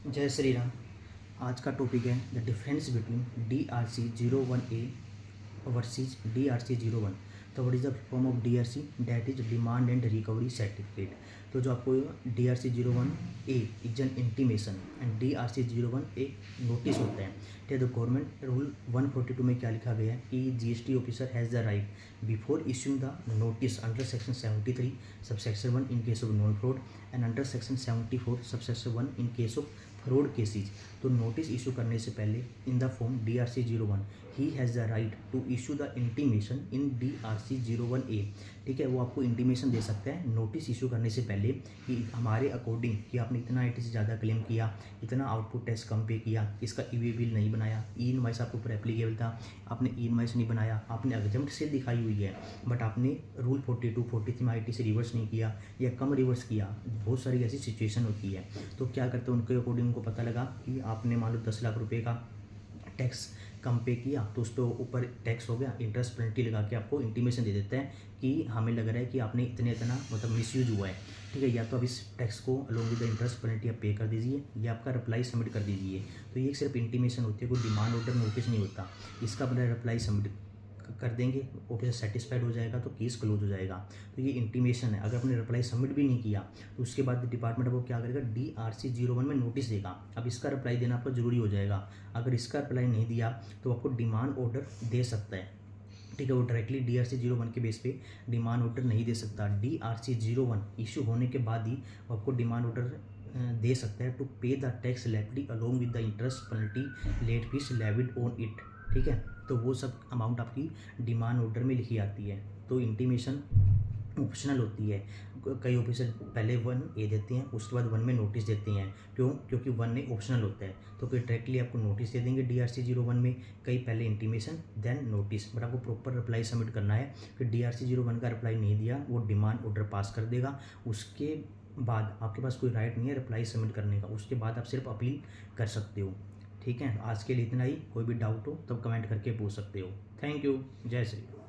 जय श्री राम। आज का टॉपिक है the difference between DRC-01A versus DRC-01। तो what is the form of DRC? That is demand and recovery certificate. तो जो आपको DRC-01A is an intimation and DRC-01 एक नोटिस होता है। ठीक है, तो गवर्नमेंट रूल 142 में क्या लिखा गया है कि GST officer has the right before issuing the notice under section 73 subsection 1 in case of non fraud and under section 74 subsection 1 in case of fraud cases. तो नोटिस इशू करने से पहले in the form DRC-01 he has the right to issue the intimation in DRC-01A। ठीक है, वो आपको intimation दे सकता है नोटिस इशू करने से पहले कि हमारे अकॉर्डिंग कि आपने इतना IT से ज़्यादा क्लेम किया, इतना आउटपुट टैक्स कम पे किया, इसका EV बिल नहीं बनाया, ई इनवाइस आपके ऊपर एप्लीकेबल था, आपने ई इनवाइस नहीं बनाया, आपने एग्जम्प्ट सेल दिखाई हुई है बट आपने रूल 42 43 में IT से रिवर्स नहीं किया या कम रिवर्स किया। बहुत सारी ऐसी सिचुएशन होती है। तो क्या करते हैं, उनके अकॉर्डिंग उनको पता लगा कि आपने मान लो 10 लाख रुपए का टैक्स कम पे किया तो उस पर ऊपर टैक्स हो गया, इंटरेस्ट पेनल्टी लगा के आपको इंटीमेशन दे देते हैं कि हमें लग रहा है कि आपने इतना मतलब मिसयूज हुआ है। ठीक है, या तो आप इस टैक्स को along with the interest penalty आप पे कर दीजिए या आपका रिप्लाई सबमिट कर दीजिए। तो ये सिर्फ इंटीमेशन होती है, कोई डिमांड ऑर्डर नोटिस नहीं होता। इसका अपना रिप्लाई सबमिट कर देंगे, ऑफिसर सेटिस्फाइड हो जाएगा तो केस क्लोज हो जाएगा। तो ये इंटीमेशन है। अगर आपने रिप्लाई सबमिट भी नहीं किया तो उसके बाद डिपार्टमेंट आपको क्या करेगा, DRC-01 में नोटिस देगा। अब इसका रिप्लाई देना आपको जरूरी हो जाएगा। अगर इसका रिप्लाई नहीं दिया तो आपको डिमांड ऑर्डर दे सकता है। ठीक है, वो डायरेक्टली DRC-01 के बेस पे डिमांड ऑर्डर नहीं दे सकता। DRC-01 इशू होने के बाद ही वो आपको डिमांड ऑर्डर दे सकता है to pay the tax levied along with the interest penalty late fees levied on it. ठीक है, तो वो सब अमाउंट आपकी डिमांड ऑर्डर में लिखी आती है। तो इंटीमेशन ऑप्शनल होती है। कई ऑफिसर पहले 1A देते हैं, उसके बाद 1 में नोटिस देते हैं। क्यों? क्योंकि 1 में ऑप्शनल होता है। तो कोई डायरेक्टली आपको नोटिस दे देंगे DRC-01 में, कई पहले इंटीमेशन देन नोटिस। बट आपको प्रॉपर रिप्लाई सबमिट करना है। फिर DRC-01 का रिप्लाई नहीं दिया वो डिमांड ऑर्डर पास कर देगा। उसके बाद आपके पास कोई राइट नहीं है रिप्लाई सबमिट करने का। उसके बाद आप सिर्फ अपील कर सकते हो। ठीक है, आज के लिए इतना ही। कोई भी डाउट हो तब कमेंट करके पूछ सकते हो। Thank you. जय श्री राम।